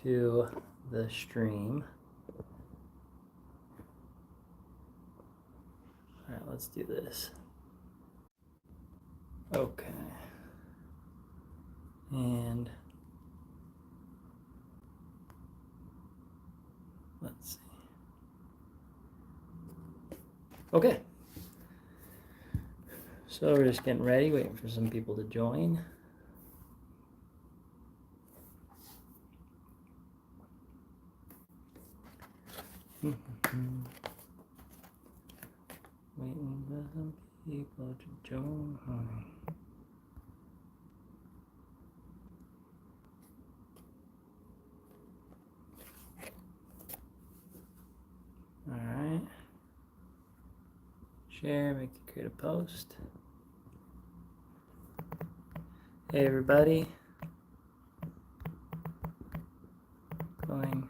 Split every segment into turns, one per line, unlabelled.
to the stream. All right, let's do this. Okay. And let's see. Okay. So we're just getting ready, waiting for some people to join. Waiting for some people to join. All right. Share, make it, create a post. Hey everybody. Going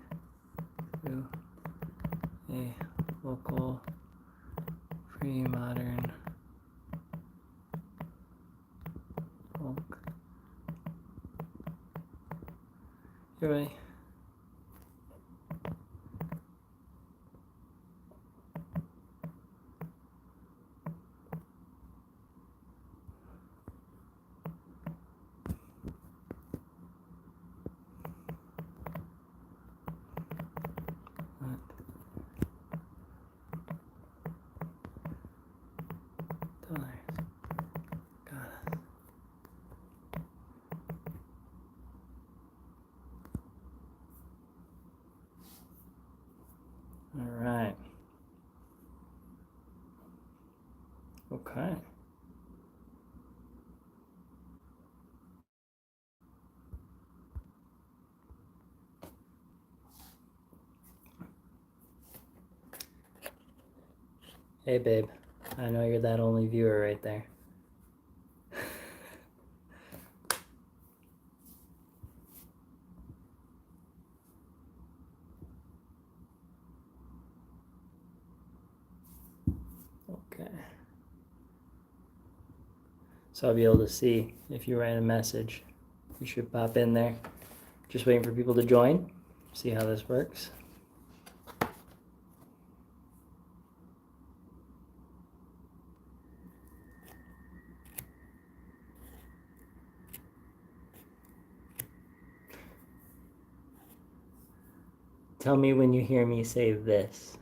to a local pre-modern folk. Everybody. All right. Okay. Hey babe, I know you're that only viewer right there. Okay. So I'll be able to see if you write a message. You should pop in there. Just waiting for people to join. See how this works. Tell me when you hear me say this.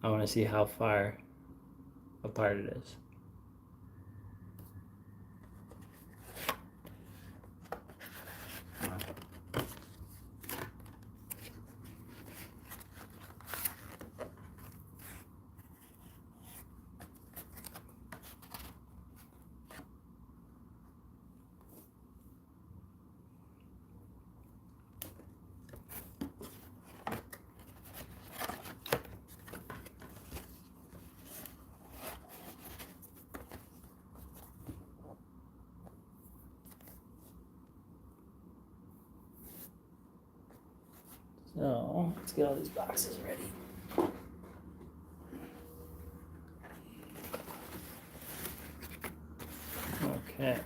I want to see how far apart it is. So let's get all these boxes ready. Okay.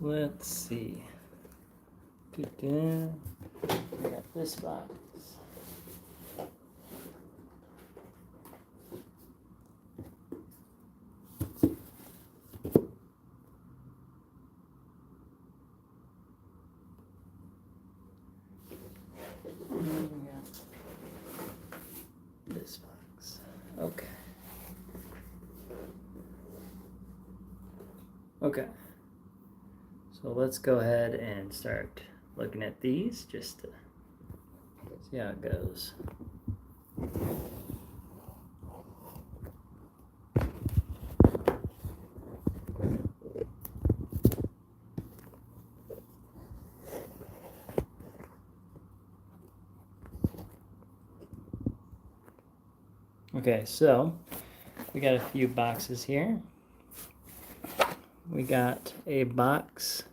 Let's see. I got this box. This box. Okay. Okay. So let's go ahead and start looking at these just to see how it goes. Okay, so we got a few boxes here. We got a box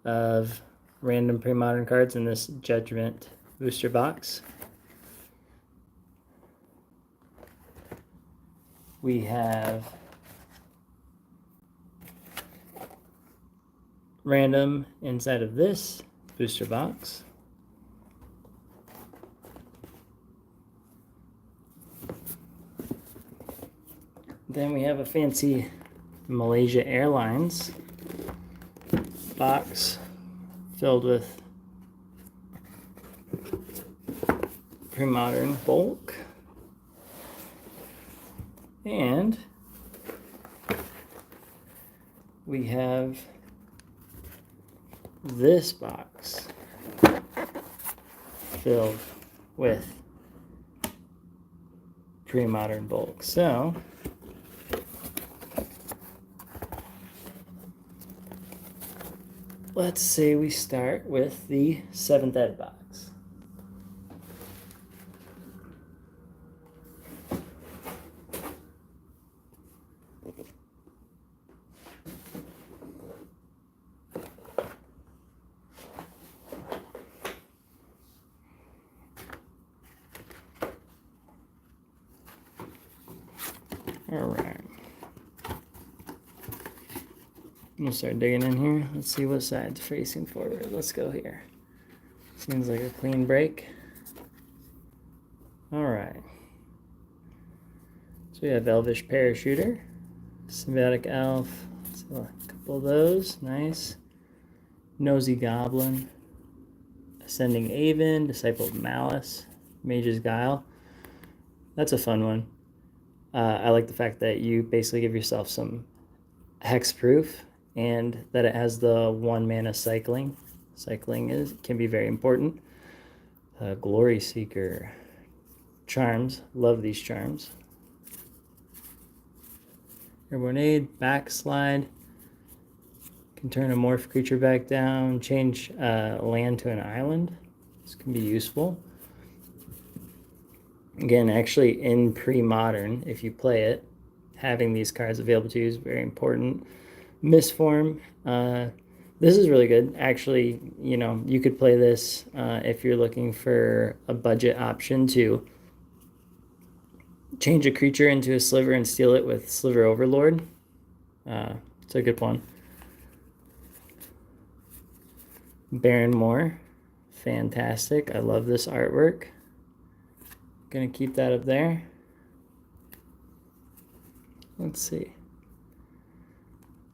of random pre-modern cards in this Judgment booster box. We have random inside of this booster box. Then we have a fancy Malaysia Airlines box filled with premodern bulk. And we have this box filled with premodern bulk. So let's say we start with the 7th ed box. All right. I'm gonna start digging in here. Let's see what side's facing forward. Let's go here. Seems like a clean break. All right. So we have Elvish Parachuter, Symbiotic Elf, so a couple of those, nice. Nosy Goblin, Ascending Aven, Disciple of Malice, Mage's Guile. That's a fun one. I like the fact that you basically give yourself some hexproof and that it has the 1 mana cycling. Cycling can be very important. Glory Seeker. Charms, love these charms. Airborne Aid, Backslide. Can turn a morph creature back down, change land to an island. This can be useful. Again, actually in pre-modern, if you play it, having these cards available to you is very important. Misform, this is really good. Actually, you know, you could play this if you're looking for a budget option to change a creature into a sliver and steal it with Sliver Overlord. It's a good one. Baron Moore, fantastic. I love this artwork. Gonna keep that up there. Let's see.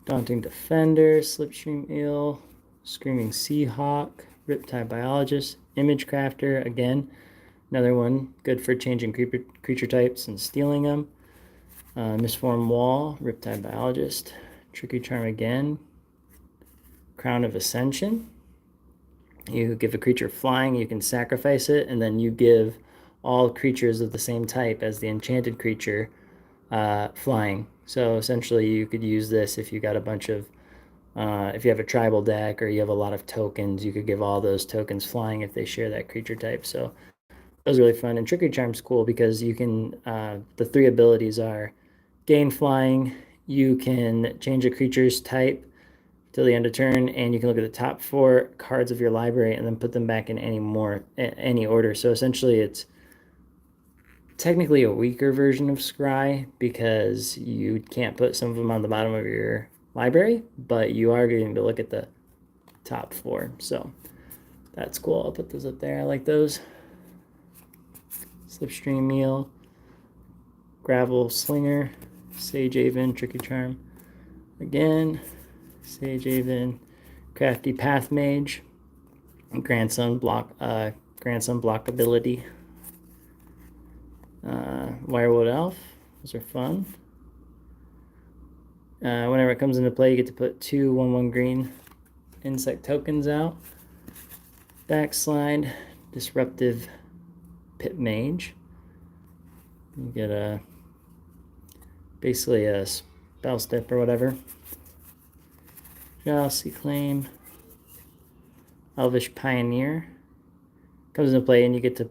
Daunting Defender, Slipstream Eel, Screaming Seahawk, Riptide Biologist, Image Crafter, again, another one good for changing creature types and stealing them. Misform Wall, Riptide Biologist, Tricky Charm again, Crown of Ascension. You give a creature flying, you can sacrifice it, and then you give all creatures of the same type as the enchanted creature flying. So essentially you could use this if you got a bunch of, if you have a tribal deck or you have a lot of tokens, you could give all those tokens flying if they share that creature type. So that was really fun. And Trickery Charm's cool because you can, the 3 abilities are gain flying, you can change a creature's type till the end of turn, and you can look at the top 4 cards of your library and then put them back in any order. So essentially it's technically a weaker version of Scry because you can't put some of them on the bottom of your library, but you are getting to look at the top 4. So that's cool. I'll put those up there. I like those. Slipstream Meal, Gravel Slinger, Sage Haven, Tricky Charm. Again, Sage Haven, Crafty Path Mage, Grandson Block ability. Wirewood Elf, those are fun. Whenever it comes into play, you get to put 2 1/1 green insect tokens out. Backslide, Disruptive Pit Mage. You get basically a spell step or whatever. Jealousy Claim, Elvish Pioneer. Comes into play and you get to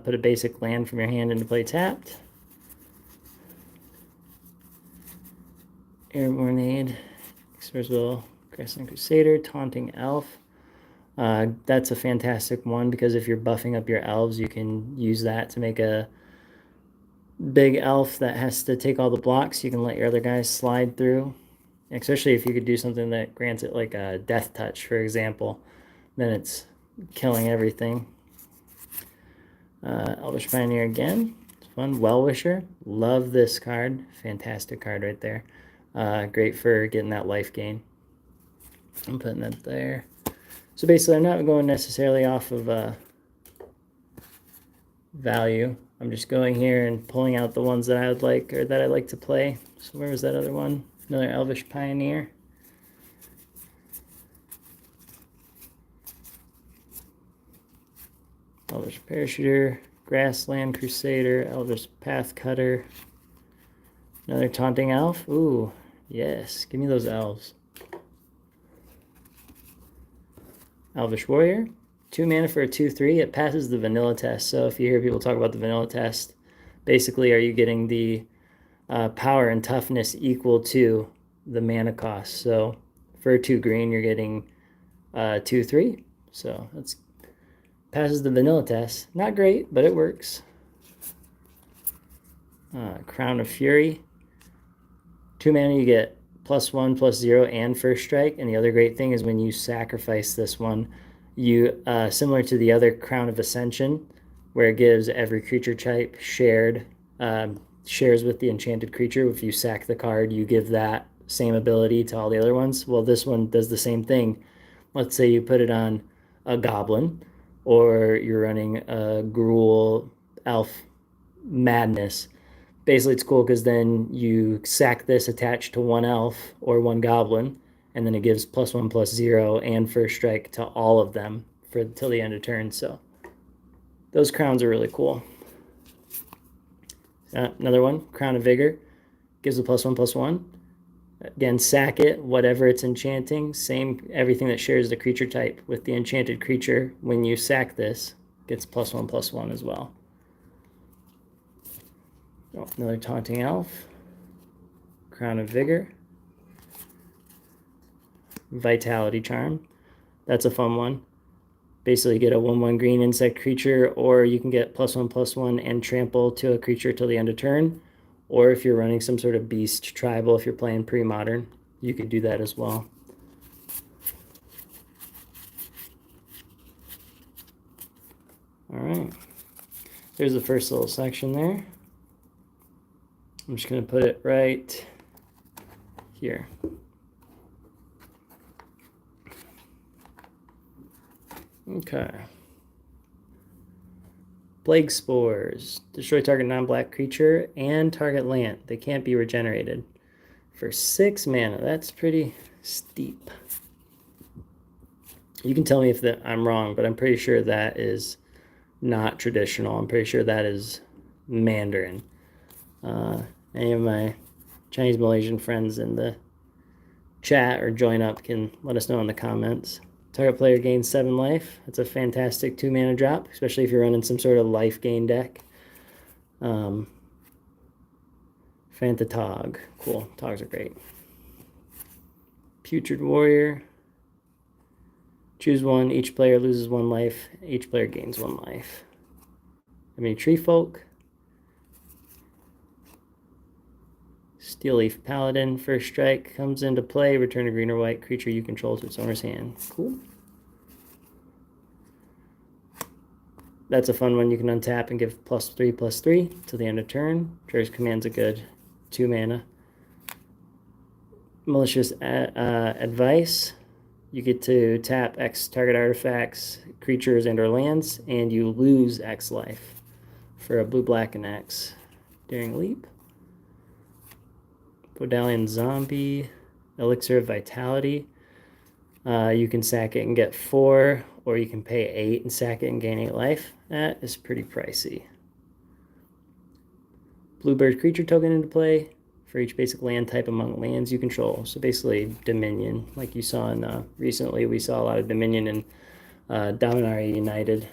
put a basic land from your hand into play tapped. Airborne Aid, Expressible Crescent Crusader, Taunting Elf. That's a fantastic one because if you're buffing up your elves, you can use that to make a big elf that has to take all the blocks. You can let your other guys slide through, especially if you could do something that grants it like a death touch, for example. Then it's killing everything. Elvish Pioneer again. It's fun. Well-Wisher. Love this card. Fantastic card right there. Great for getting that life gain. I'm putting that there. So basically, I'm not going necessarily off of value. I'm just going here and pulling out the ones that I would like or that I like to play. So where was that other one? Another Elvish Pioneer. Elvish Parachuter, Grassland Crusader, Elvish Path Cutter. Another Taunting Elf. Ooh, yes. Give me those elves. Elvish Warrior. 2 mana for a 2/3. It passes the vanilla test. So if you hear people talk about the vanilla test, basically are you getting the power and toughness equal to the mana cost? So for 2 green, you're getting 2/3. So that's passes the vanilla test. Not great, but it works. Crown of Fury. 2 mana, you get +1/+0 and first strike. And the other great thing is when you sacrifice this one, you similar to the other Crown of Ascension, where it gives every creature type shares with the enchanted creature. If you sack the card, you give that same ability to all the other ones. Well, this one does the same thing. Let's say you put it on a goblin, or you're running a Gruul Elf Madness. Basically, it's cool because then you sack this attached to one elf or one goblin, and then it gives +1/+0 and first strike to all of them for till the end of turn. So those crowns are really cool. Another one, Crown of Vigor, gives a +1/+1. Again, sack it, whatever it's enchanting. Same, everything that shares the creature type with the enchanted creature. When you sack this, gets +1/+1 as well. Oh, another Taunting Elf. Crown of Vigor. Vitality Charm. That's a fun one. Basically, get a 1/1 green insect creature, or you can get +1/+1 and trample to a creature till the end of turn. Or if you're running some sort of beast tribal, if you're playing pre-modern, you could do that as well. All right. There's the first little section there. I'm just going to put it right here. Okay. Plague Spores. Destroy target non-black creature and target land. They can't be regenerated. For 6 mana. That's pretty steep. You can tell me if I'm wrong, but I'm pretty sure that is not traditional. I'm pretty sure that is Mandarin. Any of my Chinese Malaysian friends in the chat or join up can let us know in the comments. Target player gains 7 life. That's a fantastic 2 mana drop, especially if you're running some sort of life gain deck. Fanta Tog. Cool. Togs are great. Putrid Warrior. Choose one. Each player loses 1 life. Each player gains 1 life. I mean, Tree Folk. Steel Leaf Paladin. First strike comes into play. Return a green or white creature you control to its owner's hand. Cool. That's a fun one. You can untap and give +3/+3 till the end of turn. Triggers Command's a good 2 mana. Malicious Advice. You get to tap X target artifacts, creatures, and/or lands, and you lose X life for a blue-black and X. Daring Leap. Podalian Zombie. Elixir of Vitality. You can sack it and get 4, or you can pay 8 and sack it and gain 8 life. That is pretty pricey. Bluebird creature token into play for each basic land type among lands you control. So basically Dominion, like you saw in recently, we saw a lot of Dominion in Dominaria United.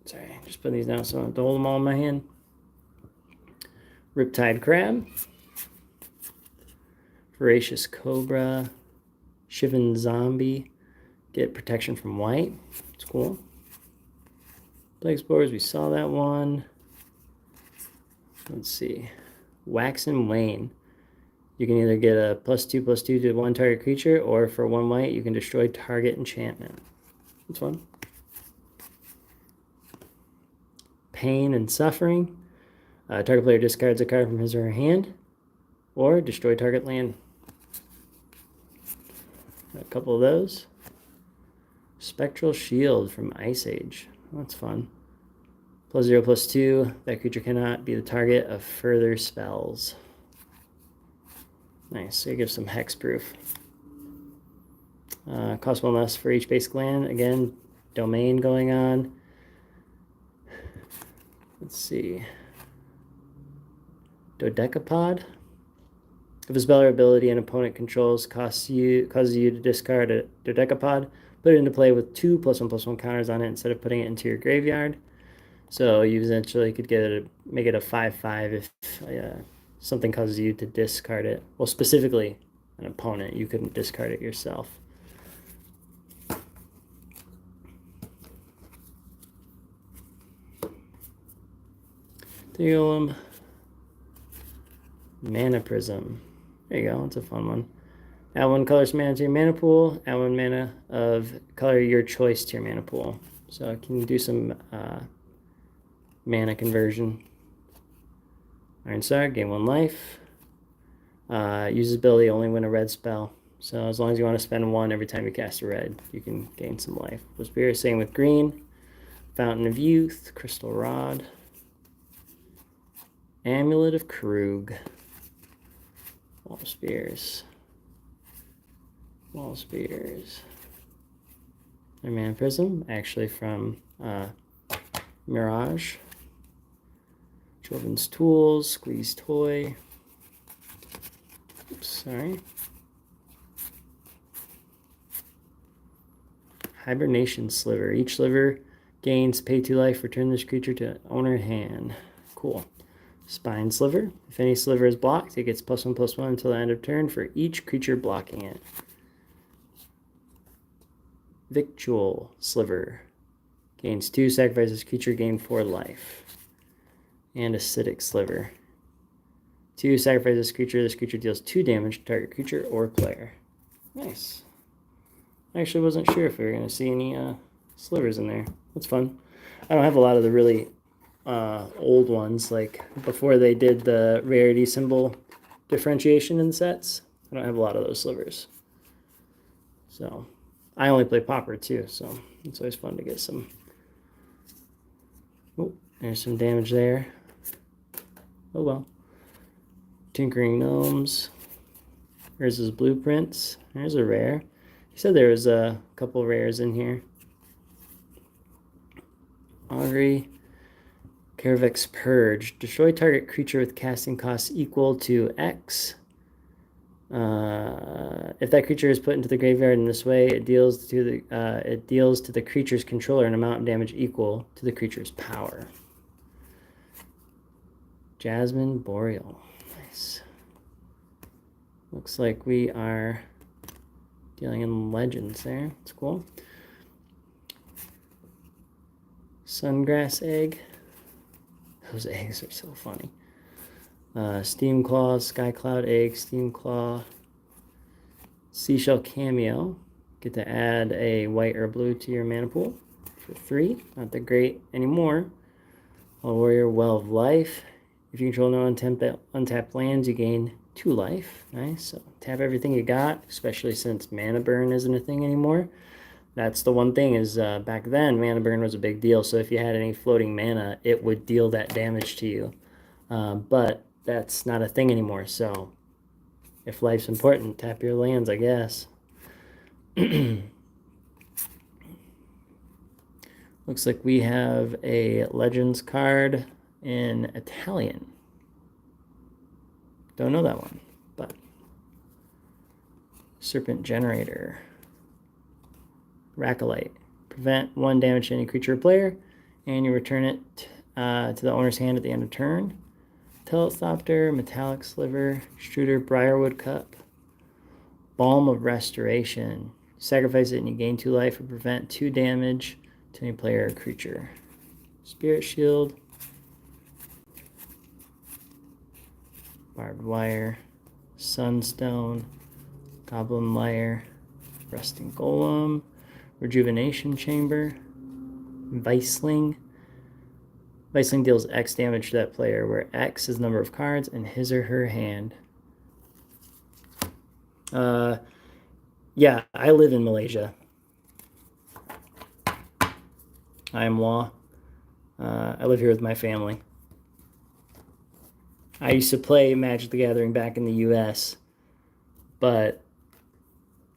Sorry, just putting these down so I don't have to hold them all in my hand. Riptide Crab. Voracious Cobra. Shivan Zombie. Get protection from white. It's cool. Plague Spores, we saw that one. Let's see. Wax and Wane. You can either get a +2/+2 to one target creature, or for 1 white, you can destroy target enchantment. That's fun. Pain and Suffering. Target player discards a card from his or her hand, or destroy target land. A couple of those. Spectral Shield from Ice Age. That's fun. +0/+2. That creature cannot be the target of further spells. Nice. So it gives some hexproof. Cost 1 less for each basic land. Again, domain going on. Let's see. Dodecapod. If a spell or ability an opponent controls causes you to discard a Dodecapod, put it into play with 2 +1/+1 counters on it instead of putting it into your graveyard. So you essentially could make it a 5/5 if something causes you to discard it. Well, specifically an opponent. You couldn't discard it yourself. Theolum. Mana Prism. There you go. That's a fun one. Add 1 colorless mana to your mana pool. Add 1 mana of color your choice to your mana pool. So it can do some mana conversion. Iron Star, gain 1 life. Uses ability only when a red spell. So as long as you want to spend 1 every time you cast a red, you can gain some life. Spirit, same with green. Fountain of Youth, Crystal Rod. Amulet of Krug. Wall Spears. Wall Spears. And Mana Prism, actually from Mirage. Children's Tools, Squeeze Toy. Oops, sorry. Hibernation Sliver. Each sliver gains pay 2 life. Return this creature to owner hand. Cool. Spine Sliver. If any sliver is blocked, it gets +1/+1 until the end of turn for each creature blocking it. Victual Sliver. Gains 2, sacrifices creature, gain 4 life. And Acidic Sliver. 2, sacrifices creature, this creature deals 2 damage to target creature or player. Nice. I actually wasn't sure if we were going to see any slivers in there. That's fun. I don't have a lot of the really old ones, like before they did the rarity symbol differentiation in sets. I don't have a lot of those slivers. So I only play Pauper too, so it's always fun to get some. Oh, there's some damage there. Oh well. Tinkering Gnomes. There's his blueprints. There's a rare. He said there was a couple rares in here. Augury. Caravic's Purge. Destroy target creature with casting costs equal to X. If that creature is put into the graveyard in this way, it deals to the creature's controller an amount of damage equal to the creature's power. Jasmine Boreal. Nice. Looks like we are dealing in legends there. It's cool. Sungrass Egg. Those eggs are so funny. Steam Claw, Sky Cloud Egg, Steam Claw, Seashell Cameo. Get to add a white or blue to your mana pool for 3. Not that great anymore. All Warrior, Well of Life. If you control no untapped lands, you gain 2 life. Nice. So tap everything you got, especially since mana burn isn't a thing anymore. That's the one thing is back then, mana burn was a big deal. So if you had any floating mana, it would deal that damage to you. But that's not a thing anymore. So if life's important, tap your lands, I guess. Looks like we have a Legends card in Italian. Don't know that one, but Serpent Generator. Racolite. Prevent 1 damage to any creature or player, and you return it to the owner's hand at the end of turn. Telethopter, Metallic Sliver, Extruder, Briarwood Cup, Balm of Restoration. Sacrifice it and you gain 2 life or prevent 2 damage to any player or creature. Spirit Shield. Barbed Wire. Sunstone. Goblin Lair. Rusting Golem. Rejuvenation Chamber. Viceling. Viceling deals X damage to that player, where X is the number of cards in his or her hand. Yeah, I live in Malaysia. I am Law. I live here with my family. I used to play Magic the Gathering back in the US, but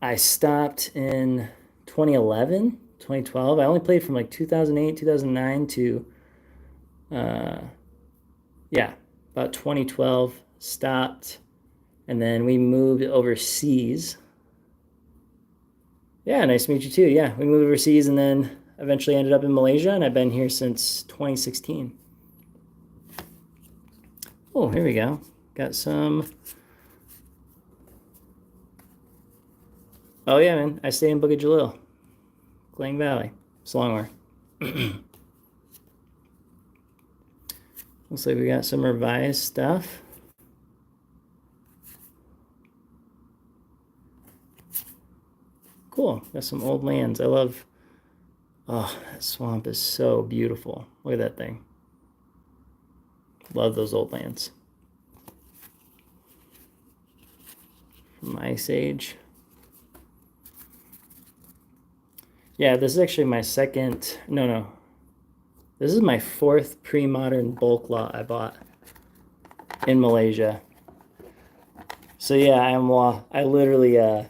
I stopped in 2011, 2012. I only played from like 2008, 2009 to, yeah, about 2012, stopped, and then we moved overseas. Yeah, nice to meet you too. Yeah, we moved overseas and then eventually ended up in Malaysia, and I've been here since 2016. Oh, here we go. Got some. Oh, yeah, man. I stay in Bukit Jalil, Klang Valley, Selangor. Looks like we got some revised stuff. Cool. Got some old lands. I love. Oh, that swamp is so beautiful. Look at that thing. Love those old lands. From Ice Age. Yeah, this is actually my second. No. This is my 4th pre-modern bulk lot I bought in Malaysia. So yeah, I literally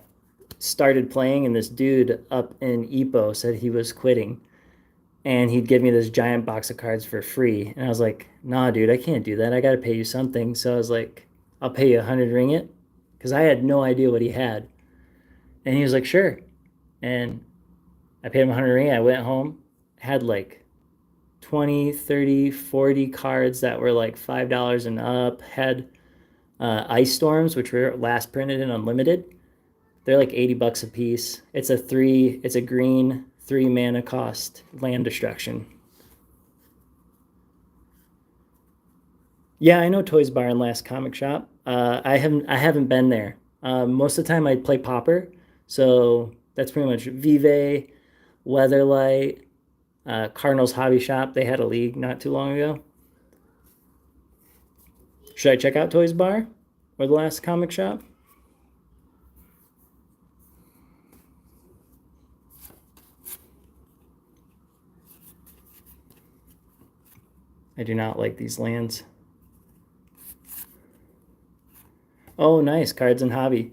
started playing, and this dude up in Ipoh said he was quitting, and he'd give me this giant box of cards for free. And I was like, nah, dude, I can't do that. I got to pay you something. So I was like, I'll pay you 100 ringgit, because I had no idea what he had. And he was like, sure. And I paid him 100 ringgit. I went home, had like 20, 30, 40 cards that were like $5 and up, had Ice Storms, which were last printed and unlimited. They're like 80 bucks a piece. It's a green 3 mana cost land destruction. Yeah, I know Toys Bar and Last Comic Shop. I haven't been there. Most of the time I play Pauper, so that's pretty much Vive, Weatherlight, Cardinals Hobby Shop. They had a league not too long ago. Should I check out Toys Bar or the Last Comic Shop? I do not like these lands. Oh, nice. Cards and Hobby.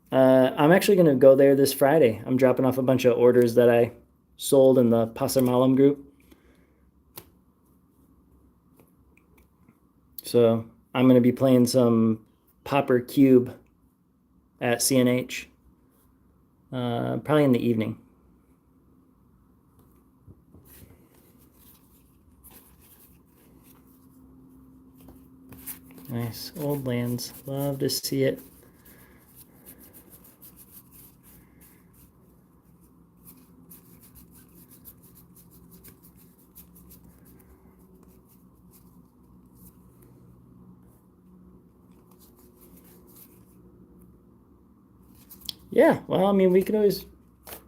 I'm actually going to go there this Friday. I'm dropping off a bunch of orders that I sold in the Pasar Malam group. So I'm going to be playing some Pauper Cube at CNH, probably in the evening. Nice. Old lands. Love to see it. Yeah, well, I mean, we could always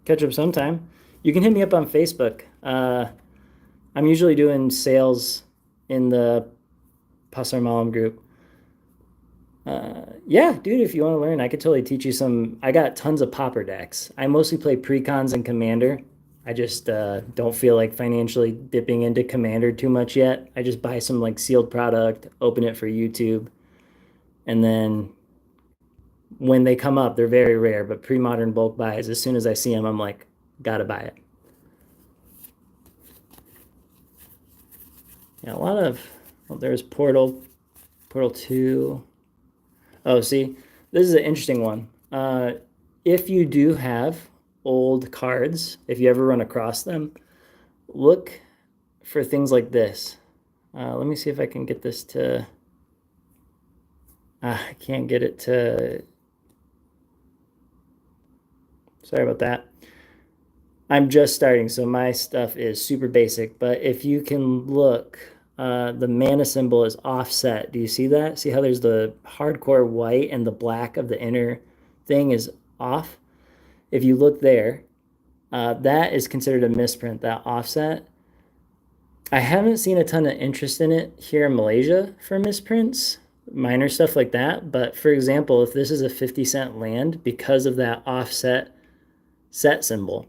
catch up sometime. You can hit me up on Facebook. I'm usually doing sales in the Pasar Malam group. Yeah, dude, if you want to learn, I could totally teach you some. I got tons of Pauper decks. I mostly play Precons and Commander. I just don't feel like financially dipping into Commander too much yet. I just buy some like sealed product, open it for YouTube, and then when they come up, they're very rare, but pre-modern bulk buys, as soon as I see them, I'm like, gotta buy it. Yeah, a lot of, well, there's Portal 2. Oh, see, this is an interesting one. If you do have old cards, if you ever run across them, look for things like this. Let me see if I can get this to, I can't get it to Sorry about that. I'm just starting, so my stuff is super basic. But if you can look, the mana symbol is offset. Do you see that? See how there's the hardcore white and the black of the inner thing is off? If you look there, that is considered a misprint, that offset. I haven't seen a ton of interest in it here in Malaysia for misprints, minor stuff like that. But for example, if this is a 50-cent land, because of that offset set symbol,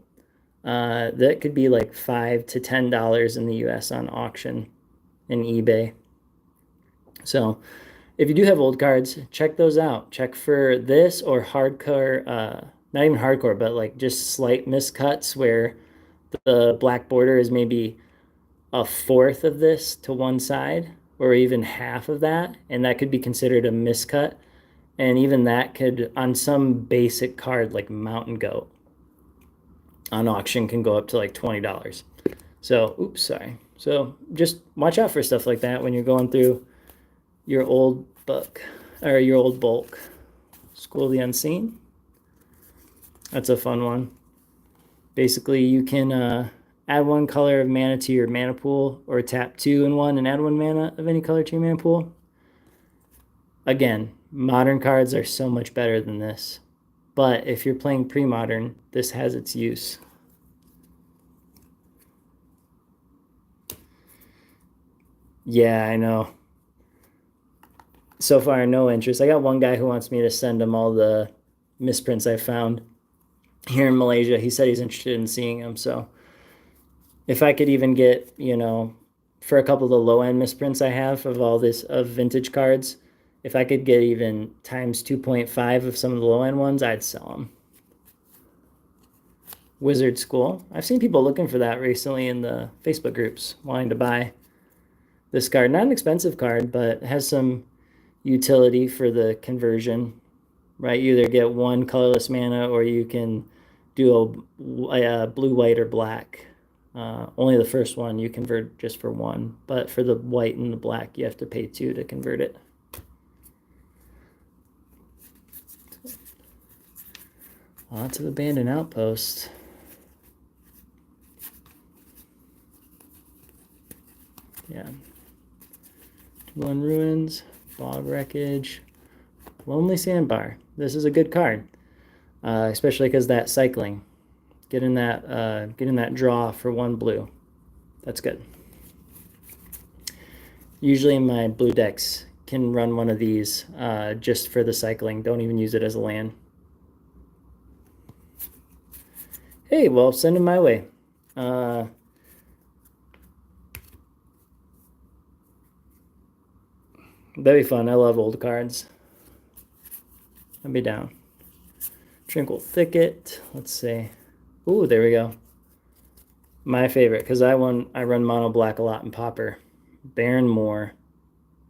that could be like $5 to $10 in the US on auction in eBay. So if you do have old cards, check those out. Check for this or hardcore, not even hardcore, but like just slight miscuts where the black border is maybe a fourth of this to one side or even half of that, and that could be considered a miscut. And even that could, on some basic card like Mountain Goat, on auction can go up to like $20. So, oops, sorry. So just watch out for stuff like that when you're going through your old book or your old bulk. School of the Unseen. That's a fun one. Basically, you can add one color of mana to your mana pool or tap 2 in 1 and add 1 mana of any color to your mana pool. Again, modern cards are so much better than this. But if you're playing pre-modern, this has its use. Yeah, I know. So far, no interest. I got one guy who wants me to send him all the misprints I found here in Malaysia. He said he's interested in seeing them. So if I could even get, for a couple of the low-end misprints I have of all this, of vintage cards, if I could get even times 2.5 of some of the low-end ones, I'd sell them. Wizard School. I've seen people looking for that recently in the Facebook groups, wanting to buy this card. Not an expensive card, but has some utility for the conversion, right? You either get one colorless mana or you can do a blue, white, or black. Only the first one you convert just for one, but for the white and the black, you have to pay 2 to convert it. Lots of abandoned outposts. Yeah. One Ruins, Bog Wreckage, Lonely Sandbar. This is a good card, especially because that cycling, getting that draw for 1 blue. That's good. Usually my blue decks can run one of these just for the cycling. Don't even use it as a land. Hey, well, send them my way. That'd be fun. I love old cards. I'd be down. Tranquil Thicket. Let's see. Ooh, there we go. My favorite, because I run mono black a lot in Pauper. Baron Moore.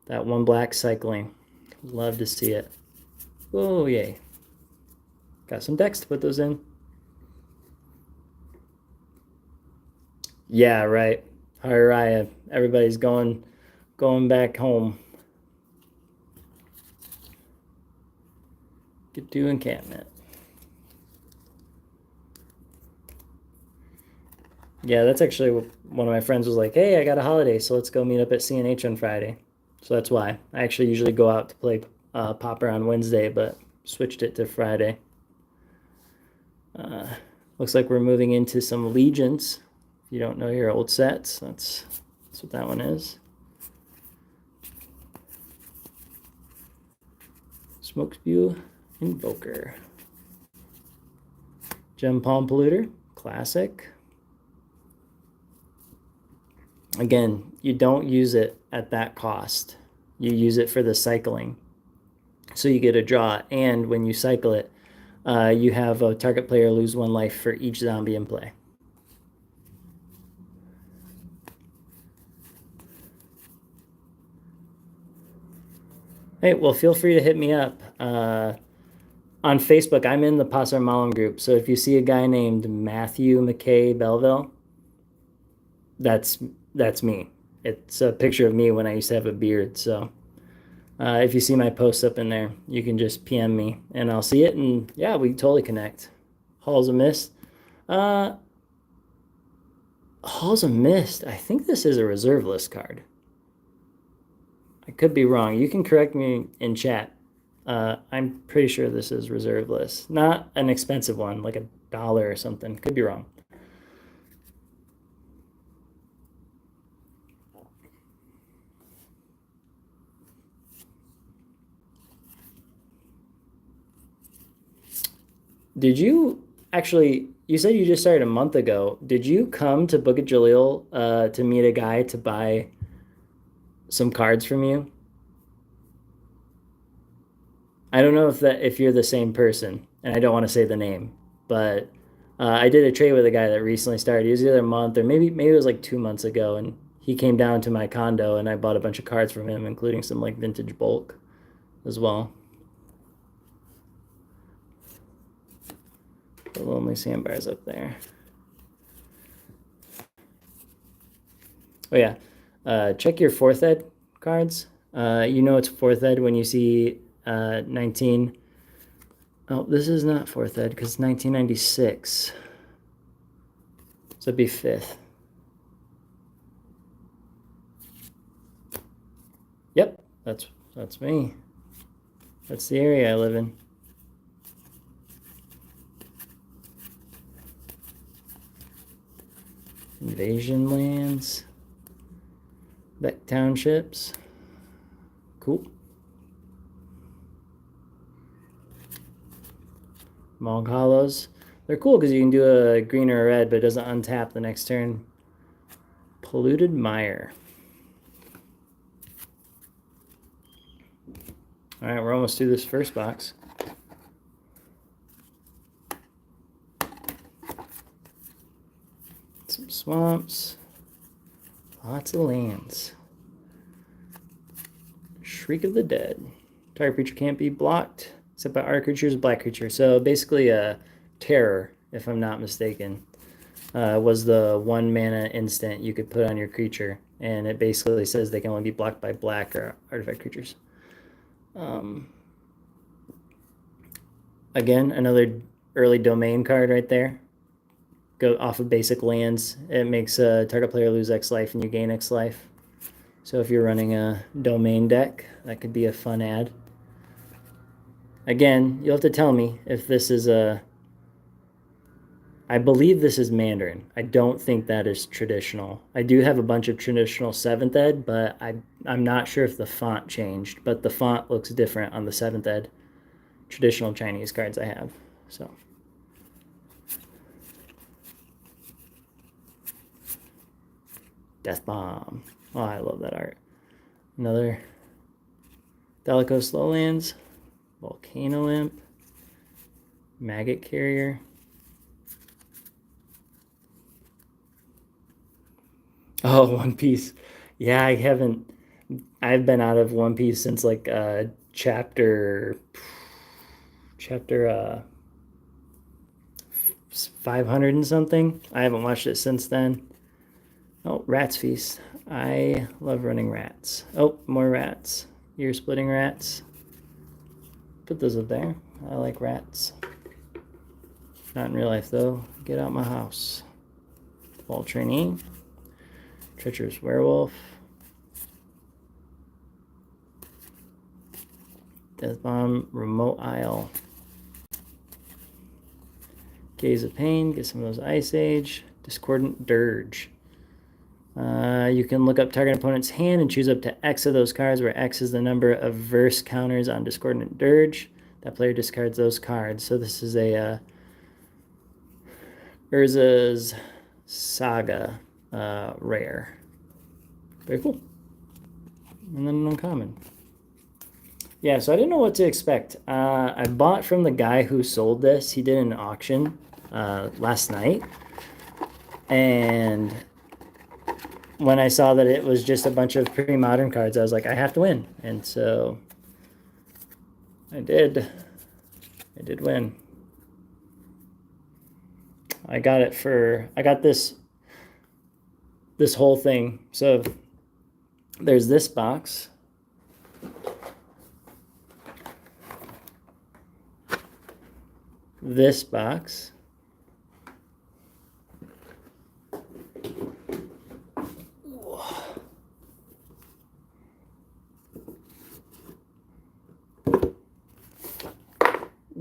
That 1 black cycling. Love to see it. Oh, yay. Got some decks to put those in. Yeah, right. Haraya. Everybody's going back home. Get to encampment. Yeah, that's actually one of my friends was like, hey, I got a holiday, so let's go meet up at CNH on Friday. So that's why. I actually usually go out to play Pauper on Wednesday, but switched it to Friday. Looks like we're moving into some Legions. If you don't know your old sets, that's what that one is. Smoke Spew Invoker. Gem Palm Polluter, classic. Again, you don't use it at that cost. You use it for the cycling. So you get a draw, and when you cycle it, you have a target player lose 1 life for each zombie in play. Hey, well, feel free to hit me up. On Facebook, I'm in the Pasar Malam group, so if you see a guy named Matthew McKay Belleville, that's me. It's a picture of me when I used to have a beard, so if you see my posts up in there, you can just PM me, and I'll see it, and yeah, we totally connect. Halls of Mist. Uh, Halls of Mist. I think this is a reserve list card. I could be wrong. You can correct me in chat. I'm pretty sure this is reserve list. Not an expensive one, like $1 or something. Could be wrong. Did you actually, you said you just started a month ago. Did you come to Book of Jaleel to meet a guy to buy some cards from you? I don't know if you're the same person, and I don't want to say the name, but I did a trade with a guy that recently started. He was either a month or maybe it was like 2 months ago, and he came down to my condo, and I bought a bunch of cards from him, including some like vintage bulk as well. The Lonely Sandbars up there. Oh yeah, check your fourth ed cards. You know it's fourth ed when you see 19. Oh, this is not fourth ed because it's 1996. So it'd be fifth. Yep, that's me. That's the area I live in. Invasion lands. Beck townships. Cool. Mog Hollows. They're cool because you can do a green or a red, but it doesn't untap the next turn. Polluted Mire. All right, we're almost through this first box. Some swamps. Lots of lands. Shriek of the Dead. Target creature can't be blocked except by our creatures, black creature. So basically a terror, if I'm not mistaken, was the 1 mana instant you could put on your creature. And it basically says they can only be blocked by black or artifact creatures. Again, another early domain card right there. Go off of basic lands. It makes a target player lose X life and you gain X life. So if you're running a domain deck, that could be a fun ad. Again, you'll have to tell me if this is a... I believe this is Mandarin. I don't think that is traditional. I do have a bunch of traditional 7th ed, but I'm not sure if the font changed. But the font looks different on the 7th ed traditional Chinese cards I have. So... Death Bomb. Oh, I love that art. Another Delicos Lowlands, Volcano Imp, Maggot Carrier. Oh, One Piece. Yeah, I've been out of One Piece since like chapter 500 and something. I haven't watched it since then. Oh, Rat's Feast. I love running rats. Oh, more rats. Ear splitting rats. Put those up there. I like rats. Not in real life though. Get out my house. Ball trainee. Treacherous Werewolf. Death Bomb. Remote Isle. Gaze of Pain. Get some of those Ice Age. Discordant Dirge. You can look up target opponent's hand and choose up to X of those cards, where X is the number of verse counters on Discordant Dirge. That player discards those cards. So this is a Urza's Saga rare. Very cool. And then an uncommon. Yeah, so I didn't know what to expect. I bought from the guy who sold this. He did an auction last night. And when I saw that it was just a bunch of pre-modern cards, I was like, I have to win. And so I did. I did win. I got this whole thing. So there's this box. This box.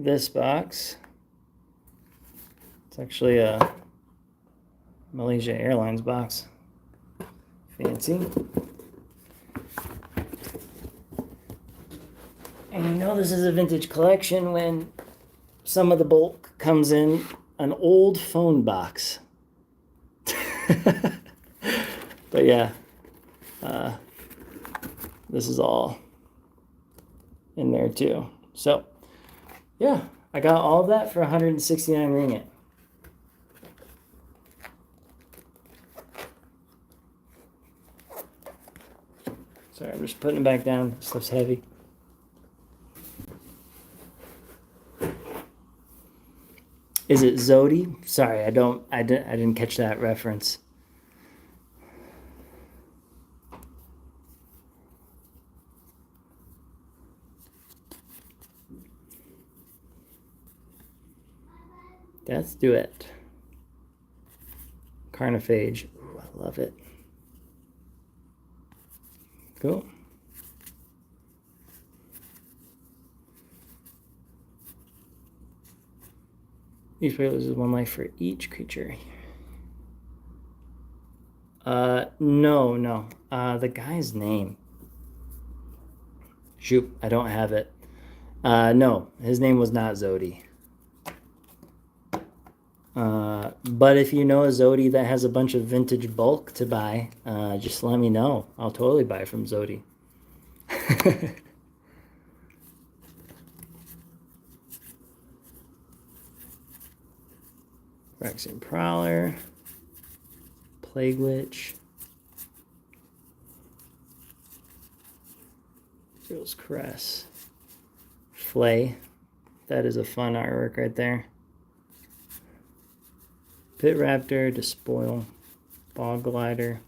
this box. It's actually a Malaysia Airlines box. Fancy. And you know this is a vintage collection when some of the bulk comes in an old phone box. But yeah, this is all in there too. So yeah, I got all of that for 169 ringgit. Sorry, I'm just putting it back down. Stuff's heavy. Is it Zodi? Sorry, I didn't catch that reference. Let's do it. Carnophage. Ooh, I love it. Cool. Each player loses 1 life for each creature. No. The guy's name. Shoot, I don't have it. No, his name was not Zodi. But if you know a Zodi that has a bunch of vintage bulk to buy, just let me know. I'll totally buy from Zodi. Phyrexian Prowler, Plague Witch, Zeal's Caress, Flay. That is a fun artwork right there. Pit Raptor, Despoil, Bog Glider,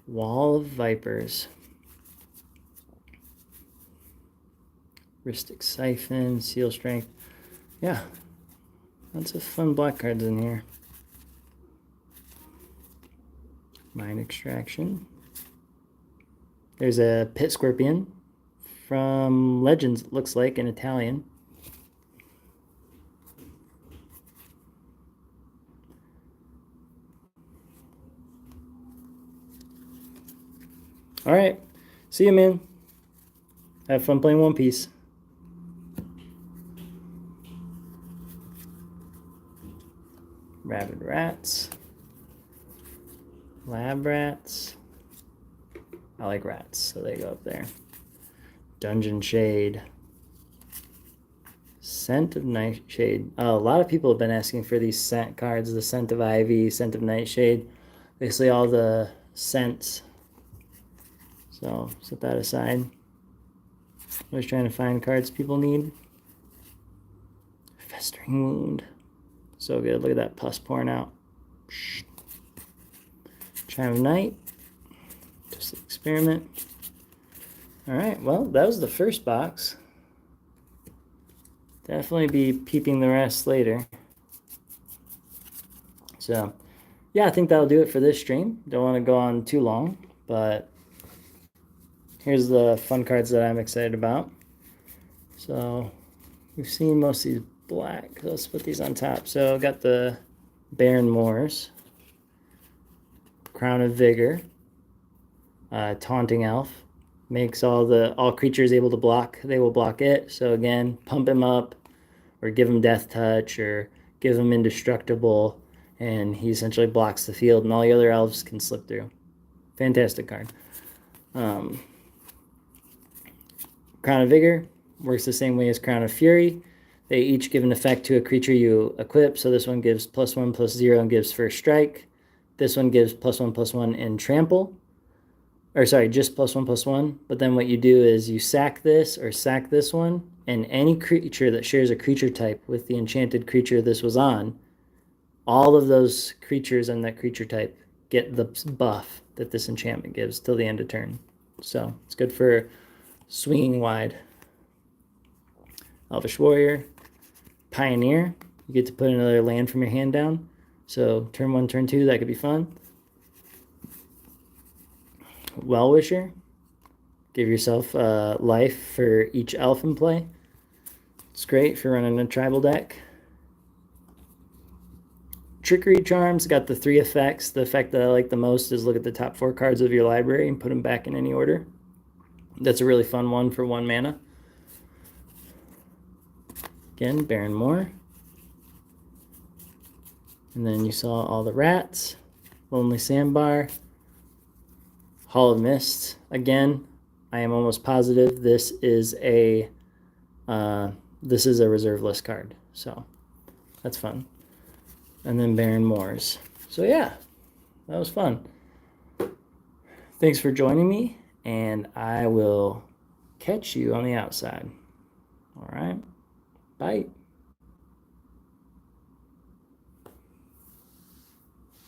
Wall of Vipers, Rhystic Siphon, Seal Strength. Yeah, lots of fun black cards in here. Mind Extraction. There's a Pit Scorpion from Legends, it looks like, in Italian. All right, see you, man. Have fun playing One Piece. Rabid Rats, Lab Rats. I like rats, so they go up there. Dungeon Shade, Scent of Nightshade. A lot of people have been asking for these scent cards, the Scent of Ivy, Scent of Nightshade. Basically all the scents. So set that aside. Always trying to find cards people need. Festering Wound. So good. Look at that pus pouring out. Chime of Night. Just an experiment. All right. Well, that was the first box. Definitely be peeping the rest later. So, yeah, I think that'll do it for this stream. Don't want to go on too long, but here's the fun cards that I'm excited about. So, we've seen most of these black. Let's put these on top. So, got the Baron Moors, Crown of Vigor, Taunting Elf. Makes all creatures able to block. They will block it. So again, pump him up, or give him Death Touch, or give him Indestructible, and he essentially blocks the field, and all the other elves can slip through. Fantastic card. Crown of Vigor works the same way as Crown of Fury. They each give an effect to a creature you equip. So this one gives +1/+0 and gives First Strike. This one gives +1/+1 in Trample. Or sorry, just +1/+1. But then what you do is you sack this or sack this one, and any creature that shares a creature type with the enchanted creature this was on, all of those creatures and that creature type get the buff that this enchantment gives till the end of turn. So it's good for swinging wide. Elvish Warrior, Pioneer. You get to put another land from your hand down. So turn 1, turn 2, that could be fun. Well-Wisher, Give yourself life for each elf in play. It's great if you're running a tribal deck. Trickery Charms got the 3 effects. The effect that I like the most is look at the top 4 cards of your library and put them back in any order. That's a really fun one for 1 mana. Again, Baron Moore. And then you saw all the rats. Lonely Sandbar. Hall of Mist. Again, I am almost positive this is a reserve list card. So that's fun. And then Baron Moores. So yeah, that was fun. Thanks for joining me, and I will catch you on the outside. All right. Bye.